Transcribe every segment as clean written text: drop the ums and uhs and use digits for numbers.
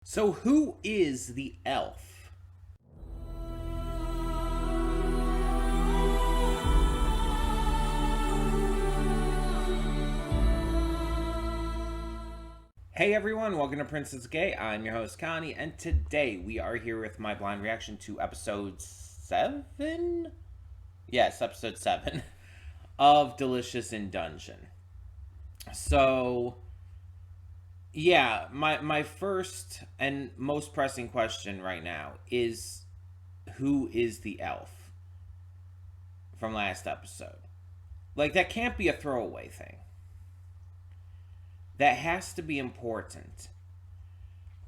So, who is the elf? Hey everyone, welcome to Princess Gay. I'm your host Connie, and today we are here with my blind reaction to episode 7? Yes, episode 7 of Delicious in Dungeon. So, yeah, my first and most pressing question right now is who is the elf from last episode? Like, that can't be a throwaway thing. That has to be important.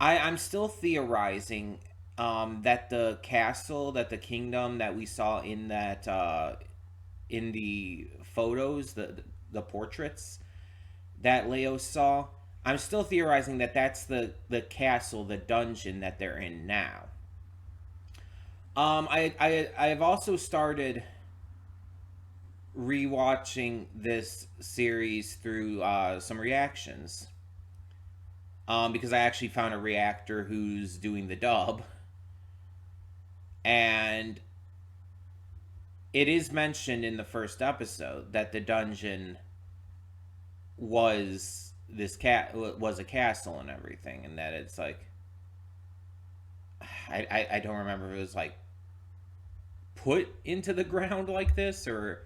I'm still theorizing that the castle, that the kingdom that we saw in that in the photos, the portraits that Leo saw, I'm still theorizing that that's the castle, the dungeon that they're in now. I've also started rewatching this series through some reactions. Because I actually found a reactor who's doing the dub. And it is mentioned in the first episode that the dungeon was was a castle and everything, and that it's like I don't remember if it was like put into the ground like this, or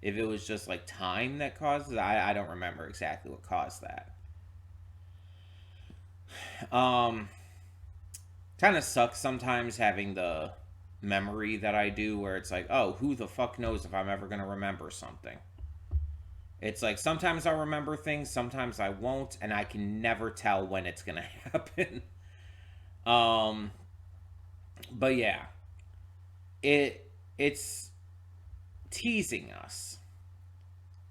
if it was just like time that caused it. I don't remember exactly what caused that. Um, Kind of sucks sometimes having the memory that I do, where it's like, oh, who the fuck knows if I'm ever gonna remember something. It's like sometimes I'll remember things, sometimes I won't, and I can never tell when it's gonna happen. um, but yeah, it's teasing us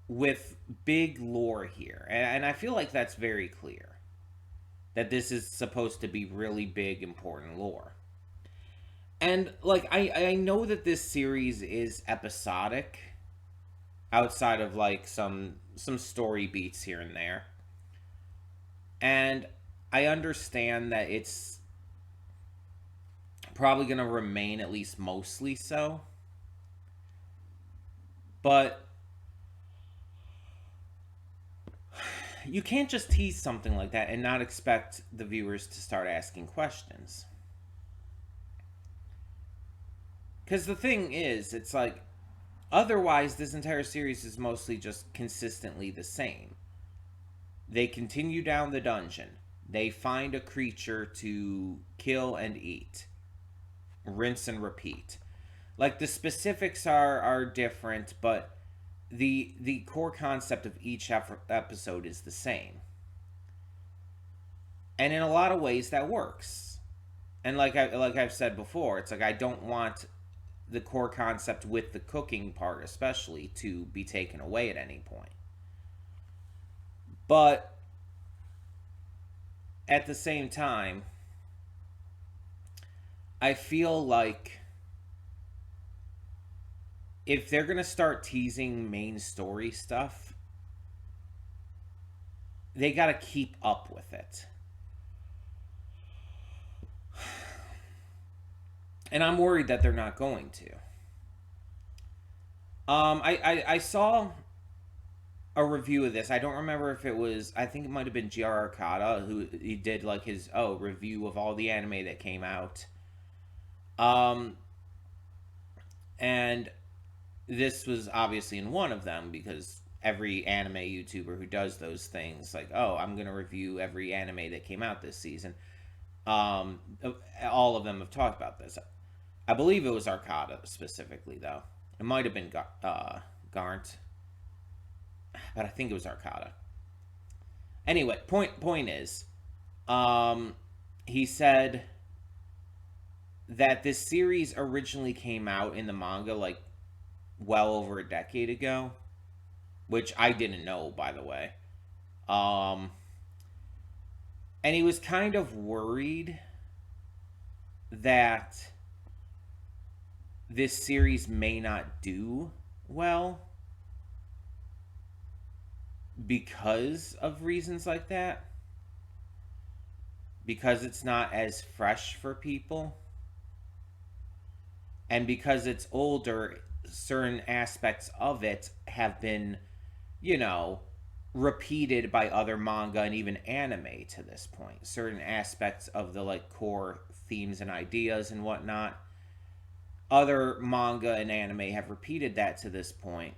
with big lore here, and I feel like that's very clear that this is supposed to be really big, important lore. And like I know that this series is episodic outside of like some story beats here and there. And I understand that it's probably going to remain at least mostly so. But you can't just tease something like that and not expect the viewers to start asking questions. Cuz the thing is, it's like otherwise this entire series is mostly just consistently the same. They continue down the dungeon. They find a creature to kill and eat. Rinse and repeat. Like the specifics are different, but the core concept of each episode is the same. And in a lot of ways that works. And like I've said before, it's like I don't want the core concept with the cooking part especially to be taken away at any point. But at the same time, I feel like if they're going to start teasing main story stuff, they got to keep up with it. And I'm worried that they're not going to. I saw a review of this. I don't remember if it was, I think it might have been GR Arcada who he did like his review of all the anime that came out. And this was obviously in one of them because every anime YouTuber who does those things, like, oh, I'm gonna review every anime that came out this season. All of them have talked about this. I believe it was Arcada specifically, though. It might have been Garnt, but I think it was Arcada. Anyway, point is, he said that this series originally came out in the manga like well over a decade ago, which I didn't know, by the way. Um, and he was kind of worried that this series may not do well because of reasons like that. because it's not as fresh for people, and because it's older, certain aspects of it have been, you know, repeated by other manga and even anime to this point. Certain aspects of the like core themes and ideas and whatnot. Other manga and anime have repeated that to this point,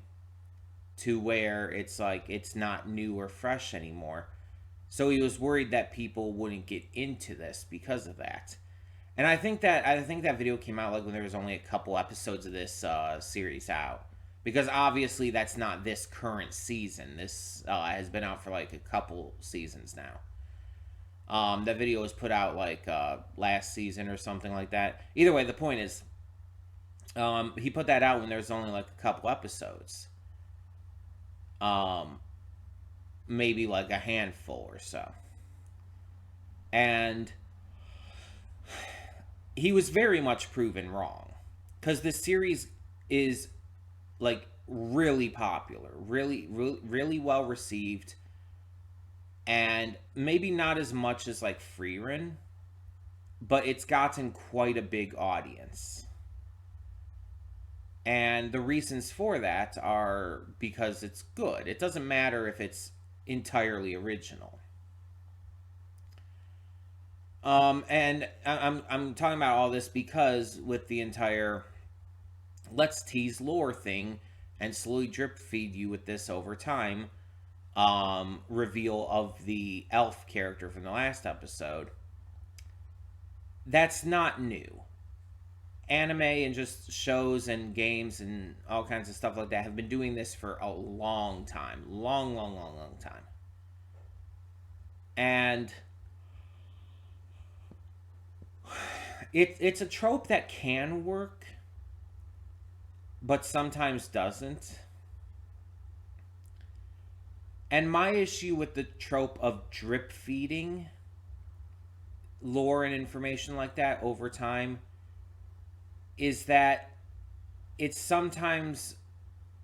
to where it's like it's not new or fresh anymore. So he was worried that people wouldn't get into this because of that. And I think that video came out like when there was only a couple episodes of this series out, because obviously that's not this current season. This has been out for like a couple seasons now. That video was put out like last season or something like that. Either way, the point is, he put that out when there's only like a couple episodes. Um, Maybe like a handful or so. And he was very much proven wrong, because this series is like really popular, really well received, and maybe not as much as like Freerun, but it's gotten quite a big audience. And the reasons for that are because it's good. It doesn't matter if it's entirely original. And I'm talking about all this because with the entire let's tease lore thing and slowly drip feed you with this over time, reveal of the elf character from the last episode, that's not new. Anime and just shows and games and all kinds of stuff like that have been doing this for a long time. Long time. And it's a trope that can work, but sometimes doesn't. And my issue with the trope of drip feeding lore and information like that over time is that it sometimes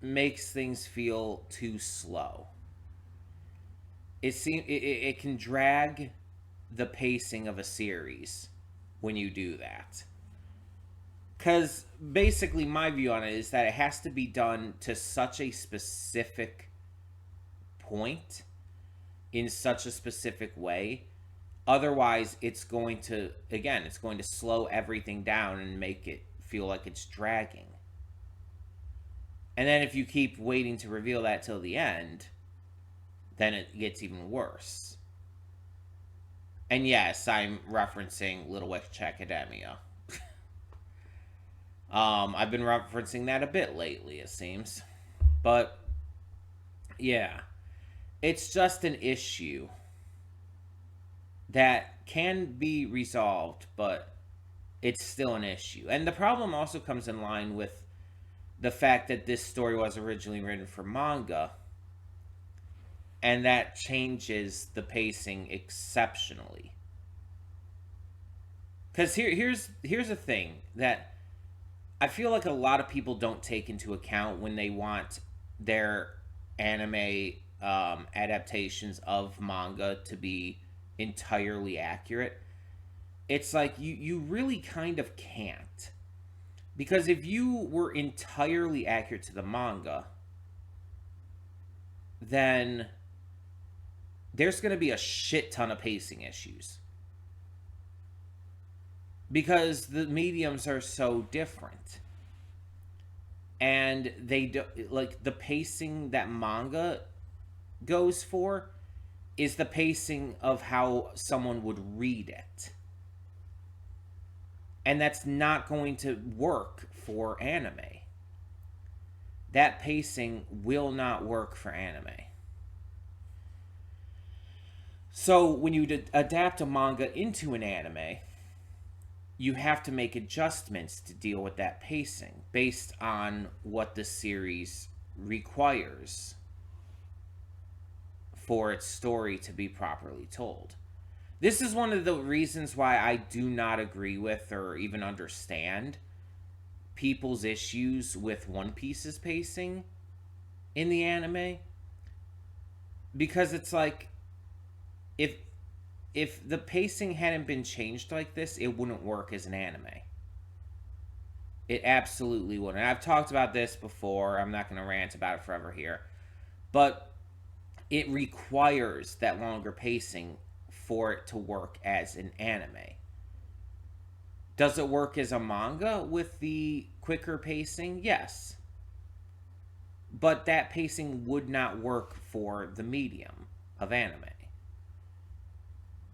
makes things feel too slow. It can drag the pacing of a series when you do that. Because basically my view on it is that it has to be done to such a specific point in such a specific way. Otherwise, it's going to slow everything down and make it feel like it's dragging. And then if you keep waiting to reveal that till the end, then it gets even worse. And yes, I'm referencing Little Witch Academia. I've been referencing that a bit lately, it seems. But, yeah. It's just an issue that can be resolved, but it's still an issue. And the problem also comes in line with the fact that this story was originally written for manga, and that changes the pacing exceptionally. Because here's the thing that I feel like a lot of people don't take into account when they want their anime adaptations of manga to be entirely accurate. It's like you really kind of can't. Because if you were entirely accurate to the manga, then there's going to be a shit ton of pacing issues. Because the mediums are so different. And they do, like the pacing that manga goes for is the pacing of how someone would read it. And that's not going to work for anime. That pacing will not work for anime. So when you adapt a manga into an anime, you have to make adjustments to deal with that pacing based on what the series requires for its story to be properly told. This is one of the reasons why I do not agree with or even understand people's issues with One Piece's pacing in the anime. Because it's like, if if the pacing hadn't been changed like this, it wouldn't work as an anime. It absolutely wouldn't. I've talked about this before. I'm not going to rant about it forever here. But it requires that longer pacing for it to work as an anime. Does it work as a manga with the quicker pacing? Yes. But that pacing would not work for the medium of anime.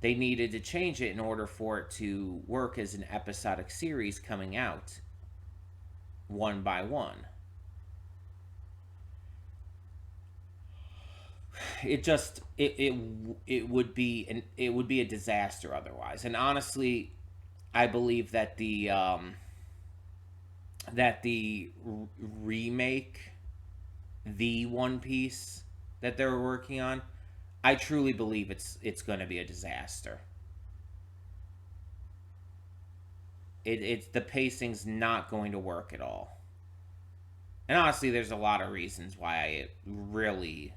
They needed to change it in order for it to work as an episodic series coming out one by one. It would be a disaster otherwise. And honestly, I believe that the remake, the One Piece that they're working on, I truly believe it's going to be a disaster. It's the pacing's not going to work at all. And honestly, there's a lot of reasons why I really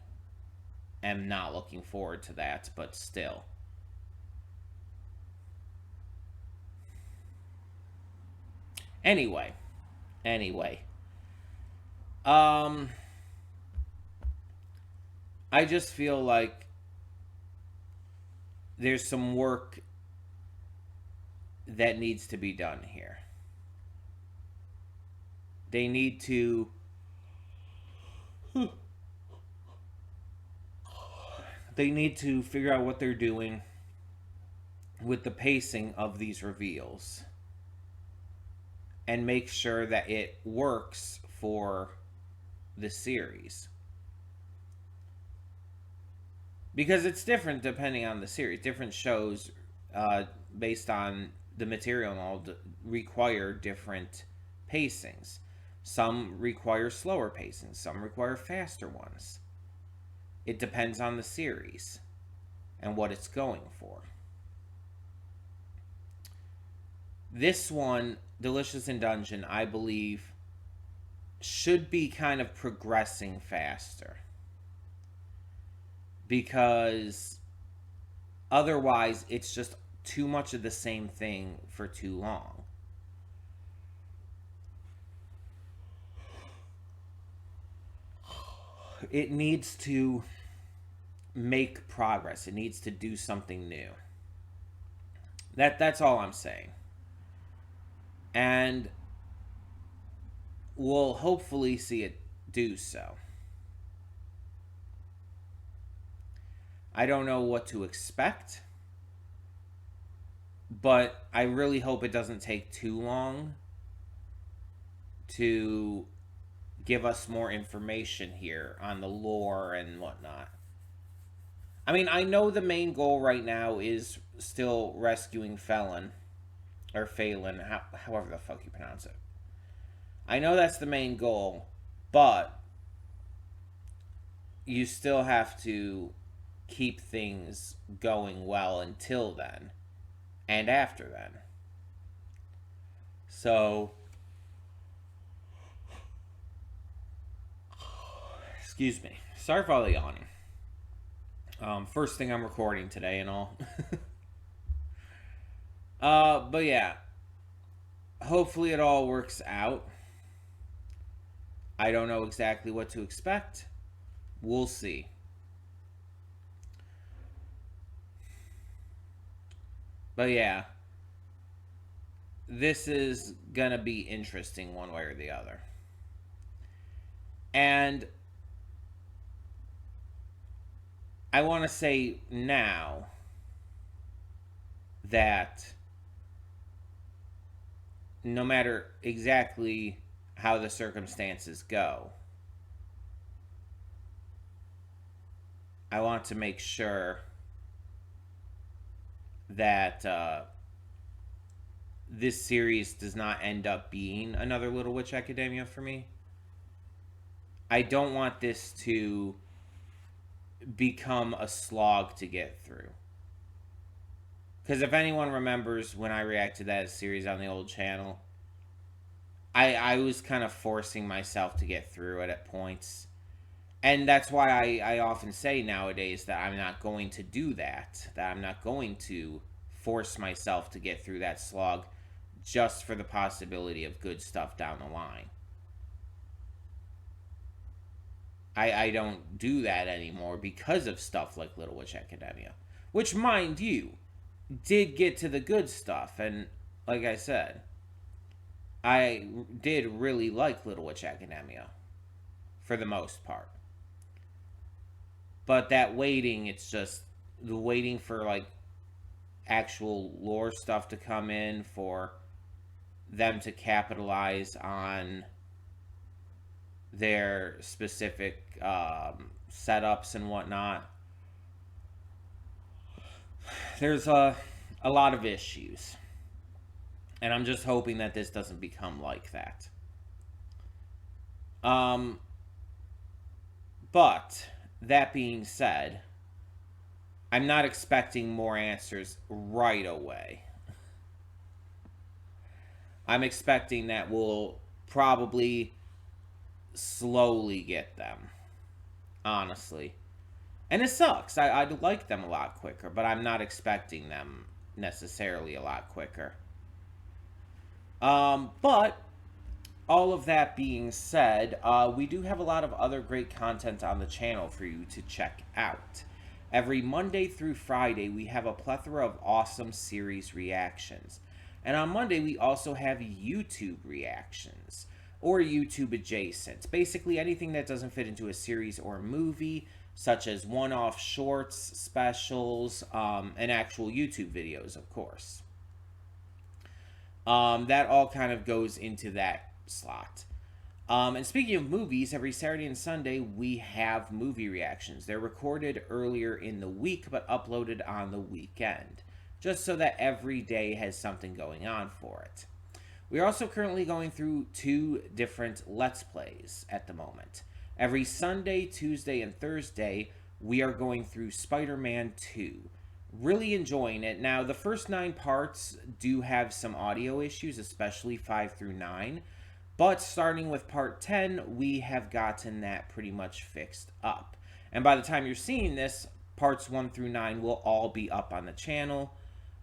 am not looking forward to that, but still. Anyway. I just feel like there's some work that needs to be done here. They need to figure out what they're doing with the pacing of these reveals and make sure that it works for the series. Because it's different depending on the series. Different shows, based on the material and all, require different pacings. Some require slower pacings. Some require faster ones. It depends on the series and what it's going for. This one, Delicious in Dungeon, I believe, should be kind of progressing faster. Because otherwise it's just too much of the same thing for too long. It needs to make progress. It needs to do something new. That's all I'm saying. And we'll hopefully see it do so. I don't know what to expect, but I really hope it doesn't take too long to give us more information here on the lore and whatnot. I mean, I know the main goal right now is still rescuing Phelan, or Phelan, however the fuck you pronounce it. I know that's the main goal, but you still have to keep things going well until then and after then. So, excuse me. Sorry for all the yawning. First thing I'm recording today and all. But yeah. Hopefully it all works out. I don't know exactly what to expect. We'll see. But yeah, this is gonna be interesting one way or the other. And I want to say now that no matter exactly how the circumstances go, I want to make sure that this series does not end up being another Little Witch Academia for me. I don't want this to become a slog to get through. Because if anyone remembers when I reacted to that series on the old channel, I was kind of forcing myself to get through it at points. And that's why I often say nowadays that I'm not going to do that I'm not going to force myself to get through that slog just for the possibility of good stuff down the line. I don't do that anymore because of stuff like Little Witch Academia, which, mind you, did get to the good stuff. And like I said, I did really like Little Witch Academia for the most part. But that waiting, it's just the waiting for like actual lore stuff to come in, for them to capitalize on their specific setups and whatnot. There's a lot of issues. And I'm just hoping that this doesn't become like that. Um, but that being said, I'm not expecting more answers right away. I'm expecting that we'll probably slowly get them, honestly. And it sucks. I'd like them a lot quicker, but I'm not expecting them necessarily a lot quicker. But all of that being said, we do have a lot of other great content on the channel for you to check out. Every Monday through Friday, we have a plethora of awesome series reactions. And on Monday, we also have YouTube reactions, or YouTube adjacent. Basically, anything that doesn't fit into a series or a movie, such as one-off shorts, specials, and actual YouTube videos, of course. That all kind of goes into that slot. And speaking of movies, every Saturday and Sunday we have movie reactions. They're recorded earlier in the week but uploaded on the weekend, just so that every day has something going on for it. We are also currently going through 2 different Let's Plays at the moment. Every Sunday, Tuesday, and Thursday, we are going through Spider-Man 2. Really enjoying it. Now, the first 9 parts do have some audio issues, especially 5 through 9. But starting with part 10, we have gotten that pretty much fixed up. And by the time you're seeing this, parts 1 through 9 will all be up on the channel.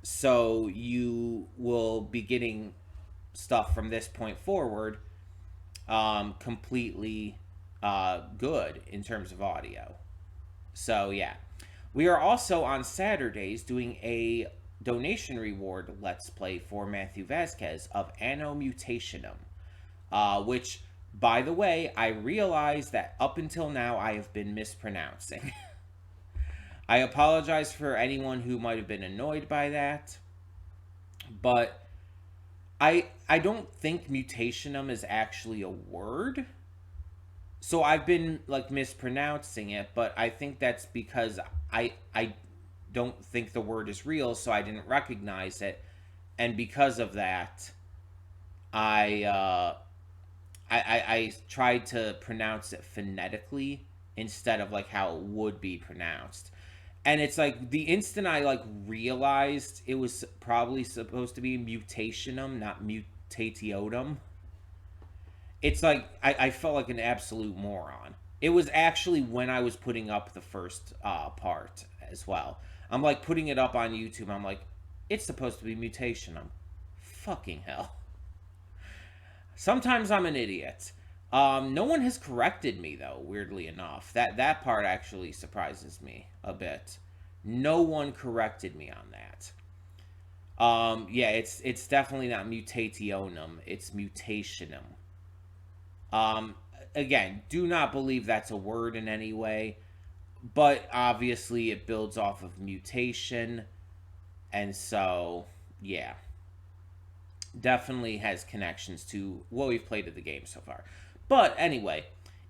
So you will be getting stuff from this point forward completely good in terms of audio. So yeah. We are also on Saturdays doing a donation reward Let's Play for Matthew Vasquez of Anno Mutationum. Which, by the way, I realize that up until now I have been mispronouncing. I apologize for anyone who might have been annoyed by that. But I don't think mutationum is actually a word. So I've been like mispronouncing it, but I think that's because I don't think the word is real, so I didn't recognize it. And because of that, I tried to pronounce it phonetically instead of like how it would be pronounced. And it's like the instant I like realized it was probably supposed to be mutationum, not mutationum. It's like I felt like an absolute moron. It was actually when I was putting up the first part as well. I'm like putting it up on YouTube. I'm like, it's supposed to be mutationum. Fucking hell. Sometimes I'm an idiot. No one has corrected me though, weirdly enough. That part actually surprises me a bit. No one corrected me on that. Yeah, it's definitely not mutationum, it's mutationum. Again, do not believe that's a word in any way, but obviously it builds off of mutation, and so yeah. Definitely has connections to what we've played of the game so far. But anyway,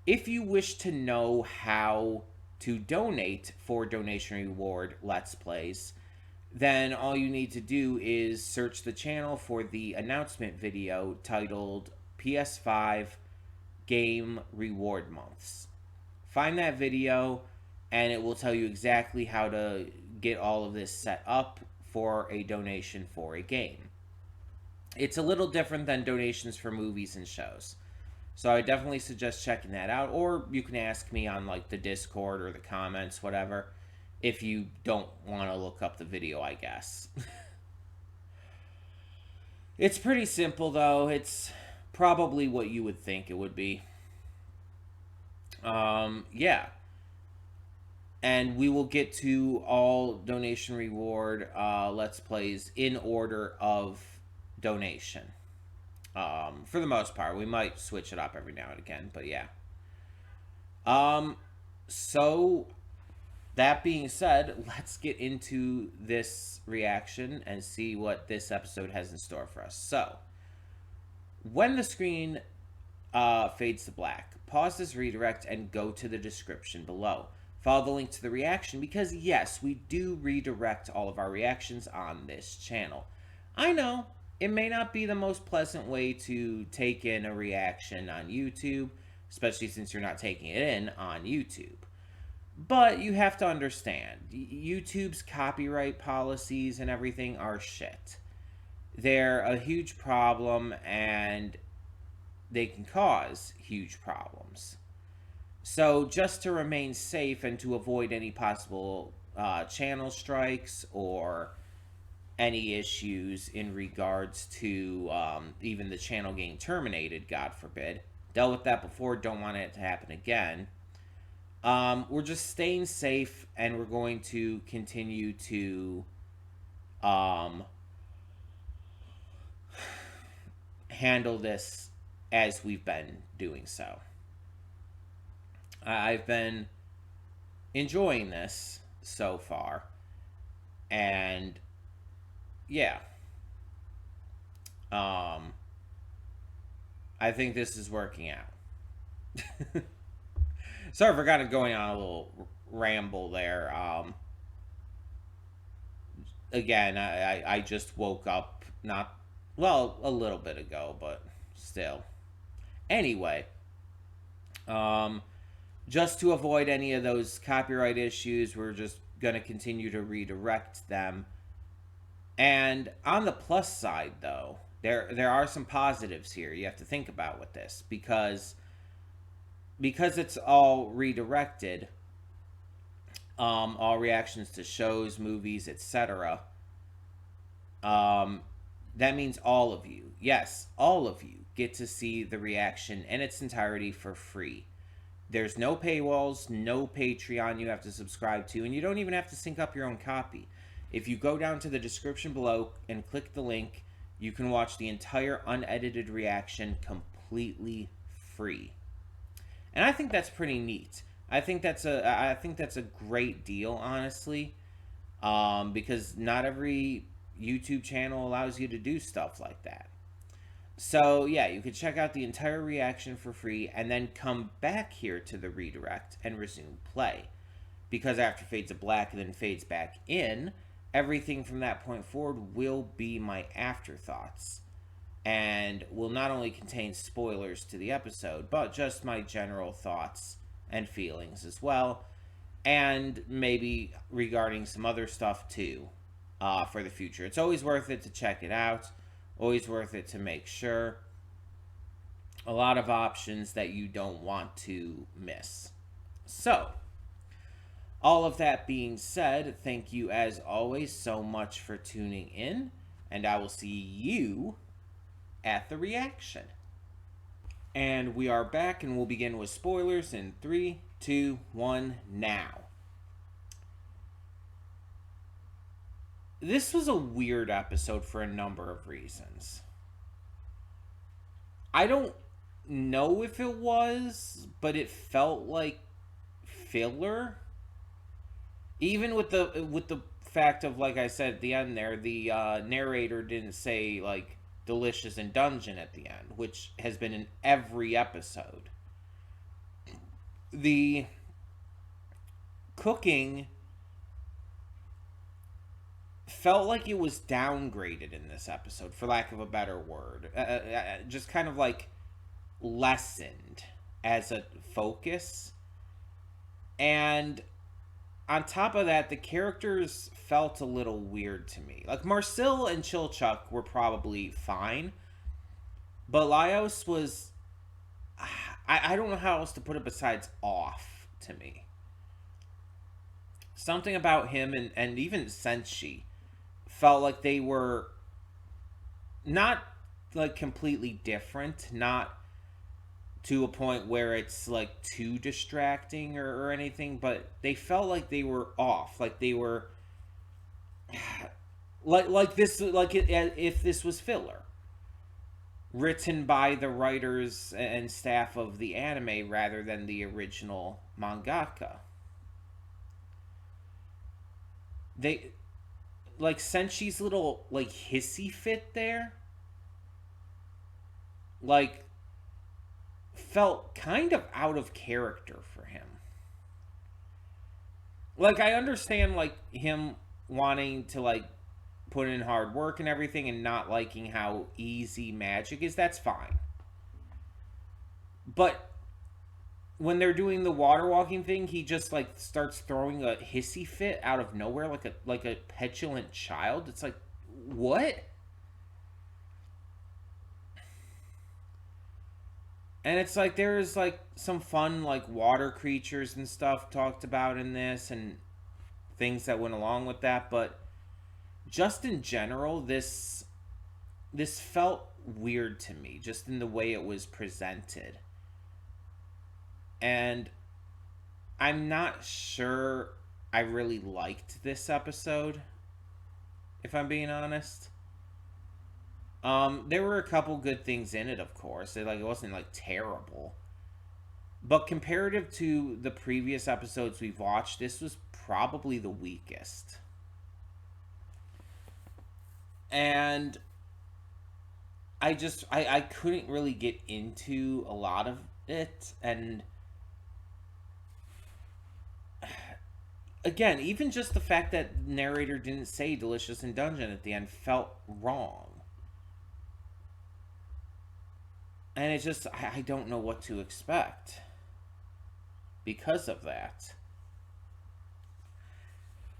if you wish to know how to donate for donation reward Let's Plays, then all you need to do is search the channel for the announcement video titled PS5 Game Reward Months. Find that video and it will tell you exactly how to get all of this set up for a donation for a game. It's a little different than donations for movies and shows. So I definitely suggest checking that out. Or you can ask me on like the Discord or the comments, whatever, if you don't want to look up the video, I guess. It's pretty simple though. It's probably what you would think it would be. Yeah. And we will get to all donation reward let's plays in order of donation. For the most part, we might switch it up every now and again, but yeah. So that being said, let's get into this reaction and see what this episode has in store for us. So, when the screen fades to black, pause this redirect and go to the description below. Follow the link to the reaction because, yes, we do redirect all of our reactions on this channel. I know it may not be the most pleasant way to take in a reaction on YouTube, especially since you're not taking it in on YouTube. But you have to understand, YouTube's copyright policies and everything are shit. They're a huge problem and they can cause huge problems. So just to remain safe and to avoid any possible channel strikes or any issues in regards to even the channel getting terminated, God forbid. Dealt with that before, don't want it to happen again. We're just staying safe and we're going to continue to handle this as we've been doing so. I've been enjoying this so far, and yeah, I think this is working out. Sorry for kind of going on a little ramble there. Again, I just woke up a little bit ago, but still. Anyway, just to avoid any of those copyright issues, we're just going to continue to redirect them. And on the plus side, though, there are some positives here you have to think about with this, because it's all redirected, all reactions to shows, movies, etc. That means all of you, yes, all of you get to see the reaction in its entirety for free. There's no paywalls, no Patreon you have to subscribe to, and you don't even have to sync up your own copy. If you go down to the description below and click the link, you can watch the entire unedited reaction completely free. And I think that's pretty neat. I think that's a great deal, honestly, because not every YouTube channel allows you to do stuff like that. So yeah, you could check out the entire reaction for free and then come back here to the redirect and resume play. Because after fades to black and then fades back in, everything from that point forward will be my afterthoughts. And will not only contain spoilers to the episode, but just my general thoughts and feelings as well. And maybe regarding some other stuff too, for the future. It's always worth it to check it out. Always worth it to make sure. A lot of options that you don't want to miss. So, all of that being said, thank you as always so much for tuning in, and I will see you at the reaction. And we are back, and we'll begin with spoilers in 3, 2, 1, now. This was a weird episode for a number of reasons. I don't know if it was, but it felt like filler. Even with the fact of, like I said at the end there, the narrator didn't say like delicious and dungeon at the end, which has been in every episode. The cooking felt like it was downgraded in this episode, for lack of a better word. Just kind of like lessened as a focus. And on top of that, the characters felt a little weird to me. Like, Marcel and Chilchuck were probably fine, but Laios was I don't know how else to put it besides off to me. Something about him and even Senshi felt like they were not like completely different, not to a point where it's like too distracting or anything, but they felt like they were off, like they were like this, like if this was filler written by the writers and staff of the anime rather than the original mangaka. They like Senshi's little like hissy fit there, like felt kind of out of character for him. Like I understand like him wanting to like put in hard work and everything and not liking how easy magic is. That's fine. But when they're doing the water walking thing, he just like starts throwing a hissy fit out of nowhere like a petulant child. It's like, what? And it's like there's like some fun like water creatures and stuff talked about in this and things that went along with that, but just in general this felt weird to me just in the way it was presented. And I'm not sure I really liked this episode, if I'm being honest. There were a couple good things in it, of course. It wasn't like terrible. But comparative to the previous episodes we've watched, this was probably the weakest. And I couldn't really get into a lot of it. And again, even just the fact that narrator didn't say delicious in dungeon at the end felt wrong. And it's just, I don't know what to expect because of that.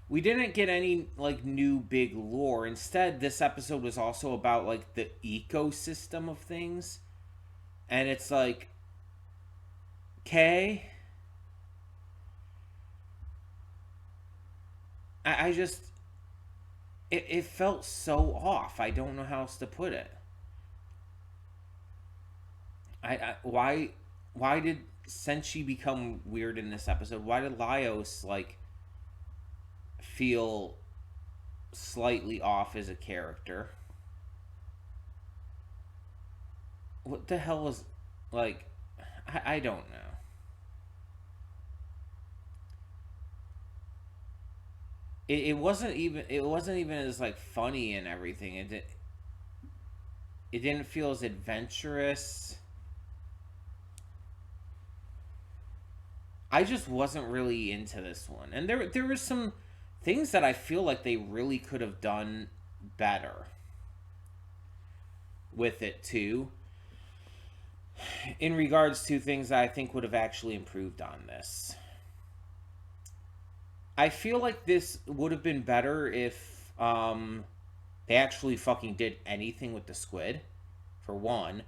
We didn't get any like new big lore. Instead, this episode was also about like the ecosystem of things. And it's like, okay. I just it felt so off. I don't know how else to put it. Why did Senshi become weird in this episode? Why did Laios like feel slightly off as a character? What the hell was like I don't know. It wasn't even as like funny and everything. It didn't feel as adventurous. I just wasn't really into this one. And there were some things that I feel like they really could have done better with it too. In regards to things that I think would have actually improved on this. I feel like this would have been better if they actually fucking did anything with the squid, for one.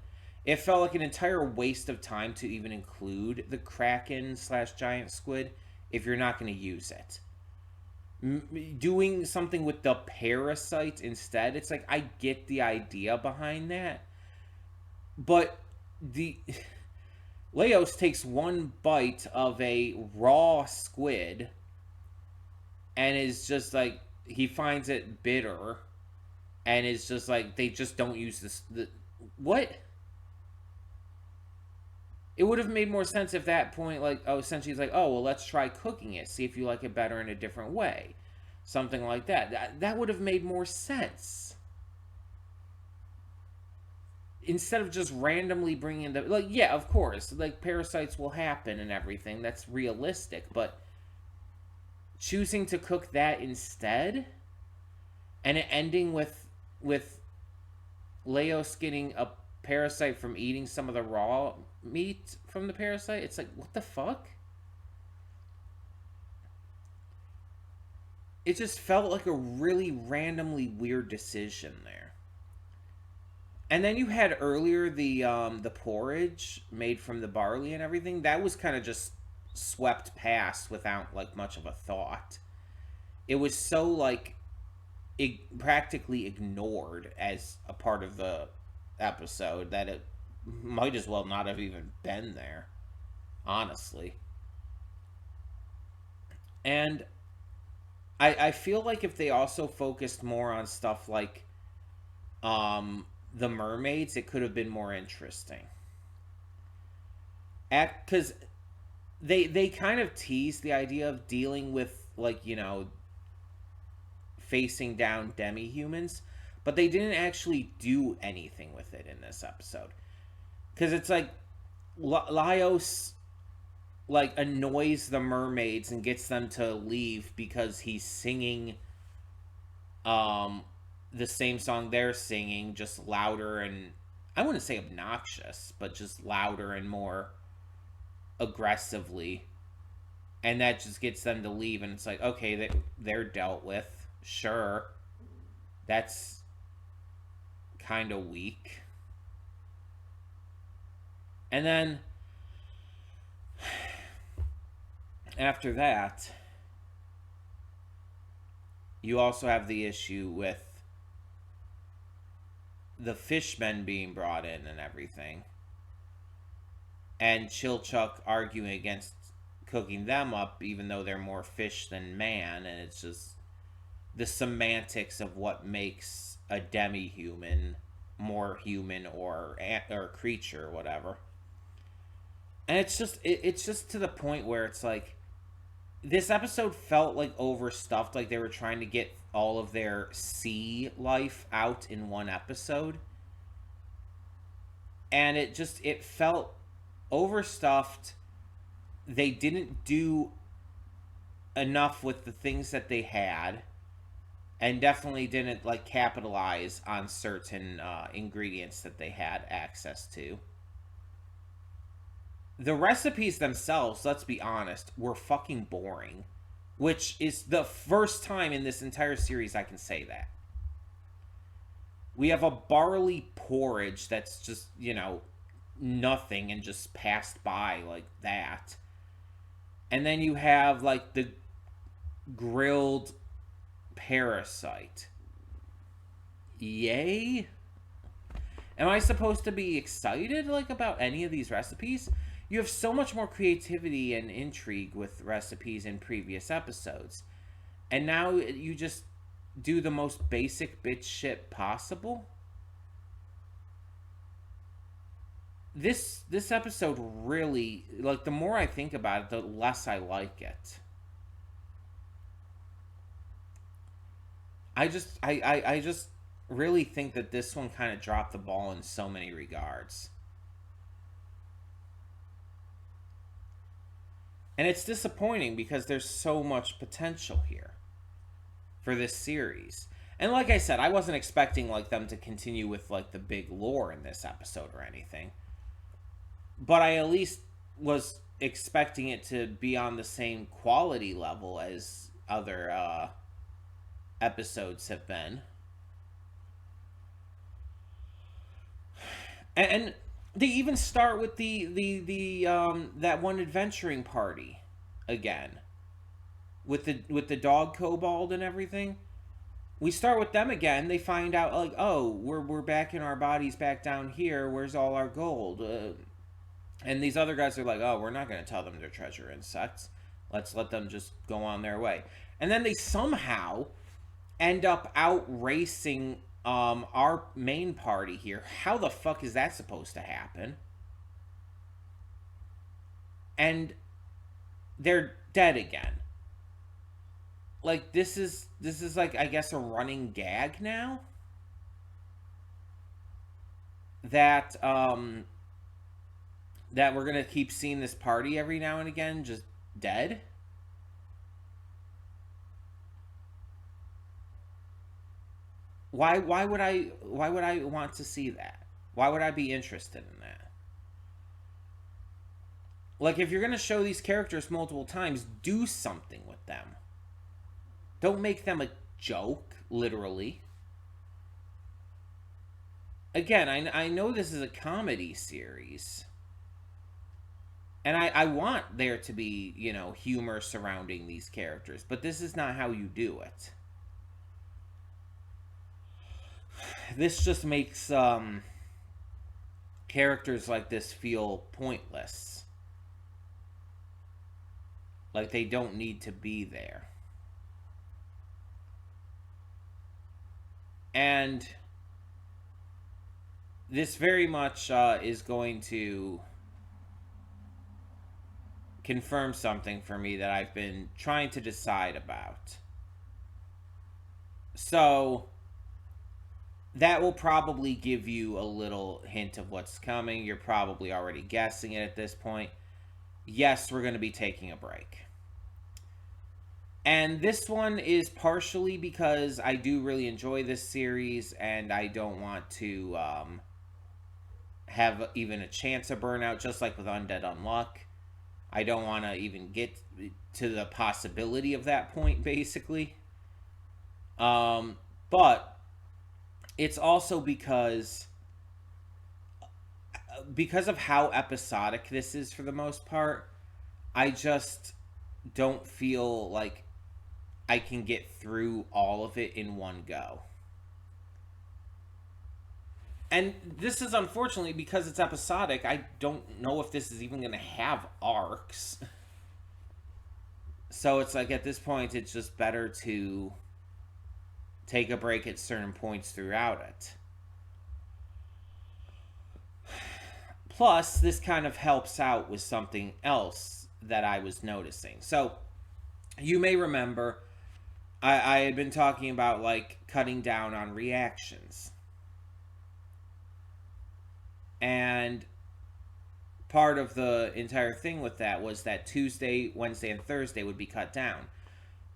It felt like an entire waste of time to even include the kraken / giant squid if you're not going to use it. Doing something with the parasite instead, it's like I get the idea behind that, but the Leos takes one bite of a raw squid and is just like he finds it bitter and is just like they just don't use this what. It would have made more sense if that point, like, oh, essentially, it's like, oh, well, let's try cooking it, see if you like it better in a different way, something like that. That would have made more sense instead of just randomly bringing the like. Yeah, of course, like parasites will happen and everything. That's realistic, but choosing to cook that instead, and it ending with Leos getting a parasite from eating some of the raw meat from the parasite. It's like, what the fuck? It just felt like a really randomly weird decision there. And then you had earlier the porridge made from the barley and everything. That was kind of just swept past without like much of a thought. It was so like practically ignored as a part of the episode that it might as well not have even been there, honestly. And I feel like if they also focused more on stuff like the mermaids, it could have been more interesting. Because they kind of tease the idea of dealing with like facing down demi-humans, but they didn't actually do anything with it in this episode. Because it's like Laios like annoys the mermaids and gets them to leave because he's singing um the same song they're singing, just louder and I wouldn't say obnoxious, but just louder and more aggressively. And that just gets them to leave, and it's like, okay, they're dealt with. Sure. That's kind of weak. And then after that, you also have the issue with the fishmen being brought in and everything. And Chilchuck arguing against cooking them up, even though they're more fish than man. And it's just the semantics of what makes a demi-human more human or creature or whatever. And it's just to the point where it's like this episode felt like overstuffed, like they were trying to get all of their sea life out in one episode. And it felt overstuffed. They didn't do enough with the things that they had, and definitely didn't like capitalize on certain ingredients that they had access to. The recipes themselves, let's be honest, were fucking boring, which is the first time in this entire series I can say that. We have a barley porridge that's just, nothing and just passed by like that. And then you have like the grilled parasite. Yay? Am I supposed to be excited like about any of these recipes? You have so much more creativity and intrigue with recipes in previous episodes. And now you just do the most basic bitch shit possible? This episode really, like, the more I think about it, the less I like it. I just really think that this one kind of dropped the ball in so many regards. And it's disappointing because there's so much potential here for this series. And like I said, I wasn't expecting like them to continue with like the big lore in this episode or anything. But I at least was expecting it to be on the same quality level as other episodes have been. And they even start with the that one adventuring party again with the dog kobold and everything. We start with them again. They find out like, oh, we're back in our bodies back down here. Where's all our gold? And these other guys are like, oh, we're not going to tell them they're treasure insects. Let's let them just go on their way. And then they somehow end up outracing our main party here. How the fuck is that supposed to happen? And they're dead again. Like this is like, I guess, a running gag now that that we're gonna keep seeing this party every now and again just dead. Why would I want to see that? Why would I be interested in that? Like, if you're gonna show these characters multiple times, do something with them. Don't make them a joke, literally. again, I know this is a comedy series, and I want there to be, humor surrounding these characters, but this is not how you do it. This just makes characters like this feel pointless. Like they don't need to be there. And this very much is going to confirm something for me that I've been trying to decide about. So, that will probably give you a little hint of what's coming. You're probably already guessing it at this point. Yes, we're going to be taking a break. And this one is partially because I do really enjoy this series and I don't want to have even a chance of burnout, just like with Undead Unluck. I don't want to even get to the possibility of that point, basically. But it's also because of how episodic this is for the most part. I just don't feel like I can get through all of it in one go. And this is unfortunately because it's episodic. I don't know if this is even going to have arcs. So it's like at this point, it's just better to take a break at certain points throughout it. Plus, this kind of helps out with something else that I was noticing. So, you may remember I had been talking about like cutting down on reactions. And part of the entire thing with that was that Tuesday, Wednesday, and Thursday would be cut down.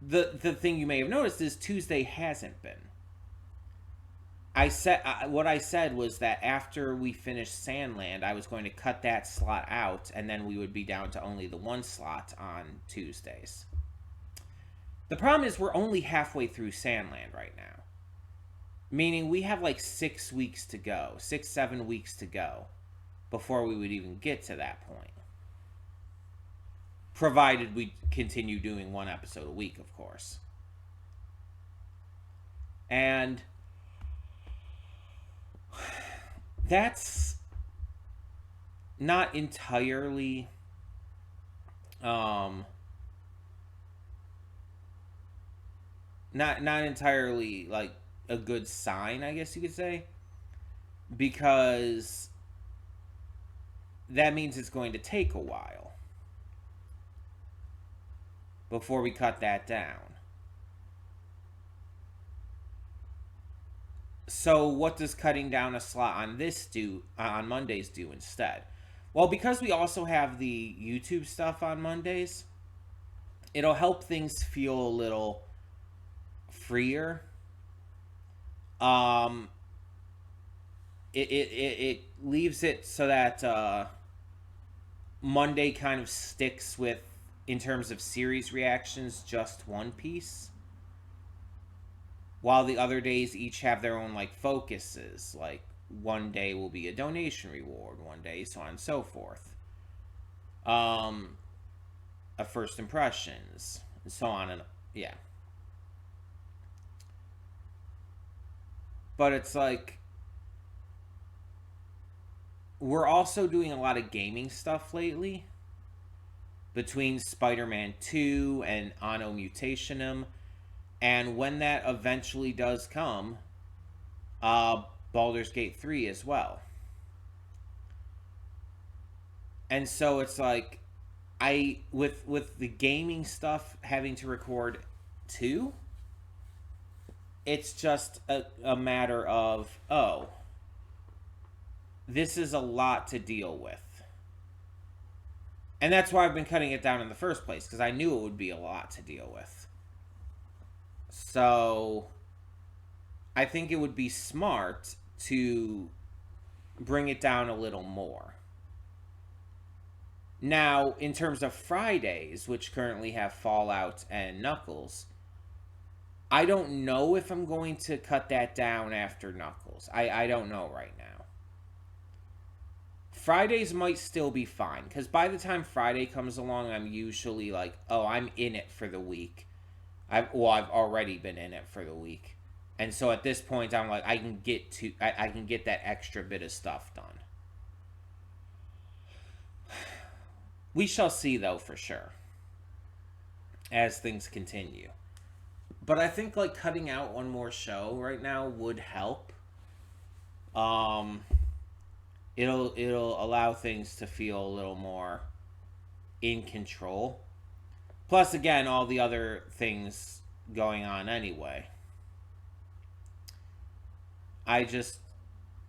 The thing you may have noticed is Tuesday hasn't been. What I said was that after we finished Sandland, I was going to cut that slot out, and then we would be down to only the one slot on Tuesdays. The problem is we're only halfway through Sandland right now, meaning we have like 6 weeks to go, 7 weeks to go, before we would even get to that point. Provided we continue doing one episode a week, of course. And that's not entirely not entirely like a good sign, I guess you could say, because that means it's going to take a while before we cut that down. So what does cutting down a slot on this do on Mondays do instead? Well, because we also have the YouTube stuff on Mondays, it'll help things feel a little freer. It leaves it so that Monday kind of sticks with, in terms of series reactions, just One Piece, while the other days each have their own like focuses. Like one day will be a donation reward, one day so on and so forth. A first impressions, and so on, and yeah. But it's like we're also doing a lot of gaming stuff lately, between Spider-Man 2 and Anno Mutationum. And when that eventually does come, Baldur's Gate 3 as well. And so it's like, with the gaming stuff having to record too, it's just a matter of, oh, this is a lot to deal with. And that's why I've been cutting it down in the first place, because I knew it would be a lot to deal with. So I think it would be smart to bring it down a little more. Now, in terms of Fridays, which currently have Fallout and Knuckles, I don't know if I'm going to cut that down after Knuckles. I don't know right now. Fridays might still be fine, because by the time Friday comes along, I'm usually like, oh, I'm in it for the week. I've already been in it for the week. And so at this point, I'm like, I can get that extra bit of stuff done. We shall see, though, for sure, as things continue. But I think like cutting out one more show right now would help. Um, it'll allow things to feel a little more in control. Plus, again, all the other things going on anyway. I just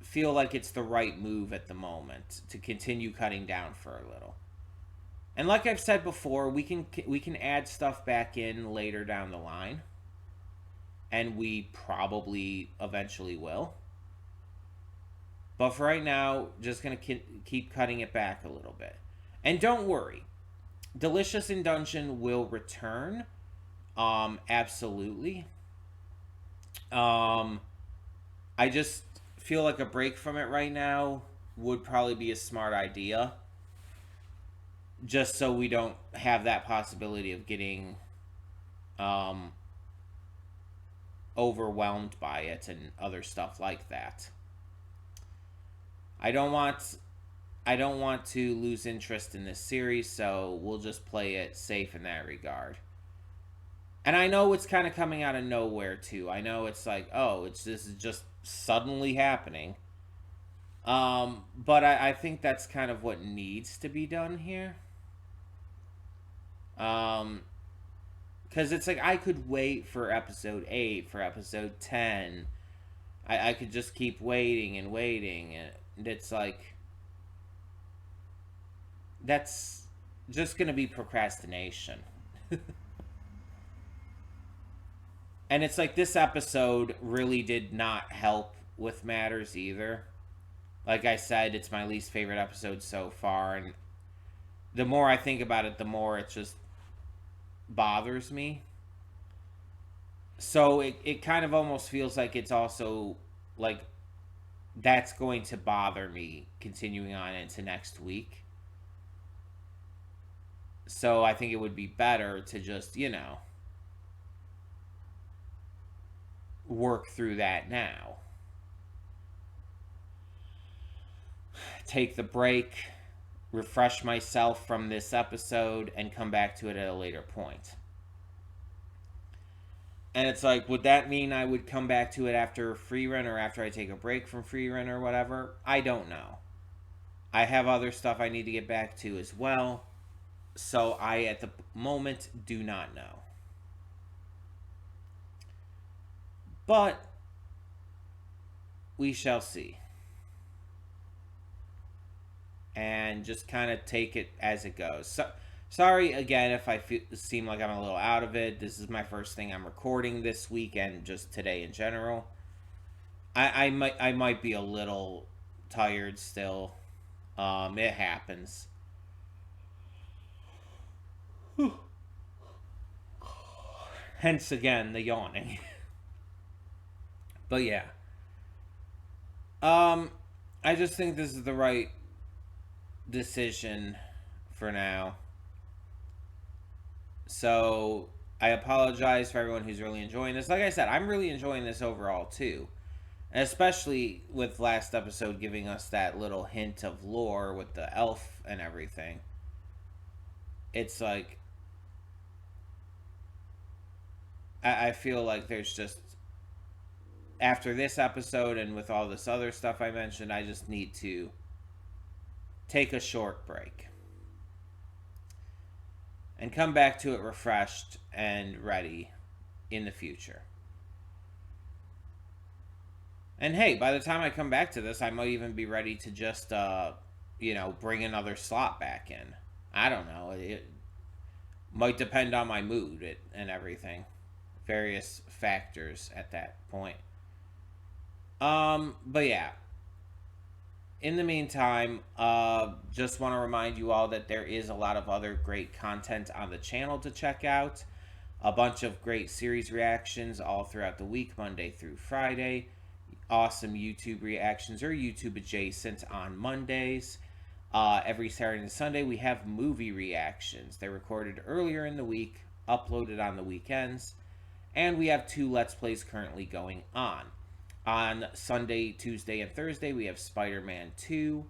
feel like it's the right move at the moment to continue cutting down for a little. And like I've said before, we can add stuff back in later down the line, and we probably eventually will. But for right now, just gonna keep cutting it back a little bit. And don't worry, Delicious in Dungeon will return. Absolutely. Um, I just feel like a break from it right now would probably be a smart idea, just so we don't have that possibility of getting um, overwhelmed by it and other stuff like that. I don't want I don't want to lose interest in this series, so we'll just play it safe in that regard. And I know it's kind of coming out of nowhere too. I know it's like, oh, this is just suddenly happening. But I think that's kind of what needs to be done here. Um, because it's like I could wait for episode 8, for episode 10. I could just keep waiting and waiting, and it's like that's just gonna be procrastination. And it's like this episode really did not help with matters either. Like I said, it's my least favorite episode so far, and the more I think about it, the more it just bothers me. So it kind of almost feels like it's also like that's going to bother me continuing on into next week. So I think it would be better to just, work through that now. Take the break, refresh myself from this episode, and come back to it at a later point. And it's like, would that mean I would come back to it after free run or after I take a break from free run or whatever? I don't know. I have other stuff I need to get back to as well. So I, at the moment, do not know. But we shall see. And just kind of take it as it goes. So, sorry again if I seem like I'm a little out of it. This is my first thing I'm recording this week and just today in general. I might be a little tired still. It happens. Hence again the yawning. But yeah. I just think this is the right decision for now. So I apologize for everyone who's really enjoying this. Like I said, I'm really enjoying this overall too. And especially with last episode giving us that little hint of lore with the elf and everything. It's like I feel like there's just after this episode and with all this other stuff I mentioned, I just need to take a short break and come back to it refreshed and ready in the future. And hey, by the time I come back to this, I might even be ready to just, bring another slot back in. I don't know. It might depend on my mood and everything. Various factors at that point. But yeah. In the meantime, just want to remind you all that there is a lot of other great content on the channel to check out. A bunch of great series reactions all throughout the week, Monday through Friday. Awesome YouTube reactions or YouTube adjacent on Mondays. Every Saturday and Sunday, we have movie reactions. They're recorded earlier in the week, uploaded on the weekends. And we have 2 Let's Plays currently going on. On Sunday, Tuesday, and Thursday, we have Spider-Man 2.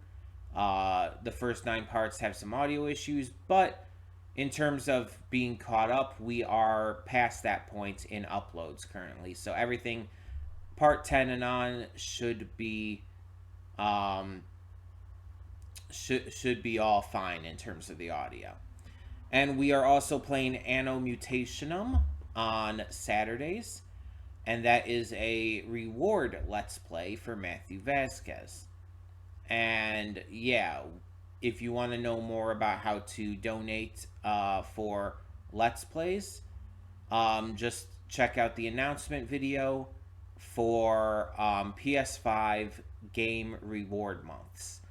The first 9 parts have some audio issues, but in terms of being caught up, we are past that point in uploads currently. So everything, part 10 and on, should be should be all fine in terms of the audio. And we are also playing Anno Mutationum on Saturdays, and that is a reward Let's Play for Matthew Vasquez. And yeah, if you want to know more about how to donate for Let's Plays, just check out the announcement video for PS5 game reward months.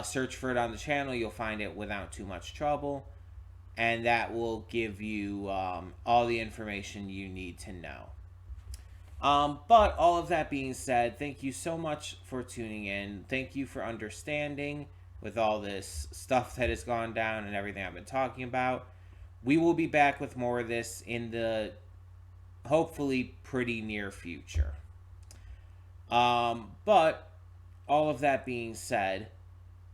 Search for it on the channel, you'll find it without too much trouble, and that will give you all the information you need to know. But all of that being said, thank you so much for tuning in. Thank you for understanding with all this stuff that has gone down and everything I've been talking about. We will be back with more of this in the hopefully pretty near future. But all of that being said,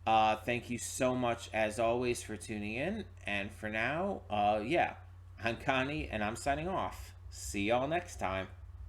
thank you so much as always for tuning in. And for now, yeah, I'm Connie and I'm signing off. See y'all next time.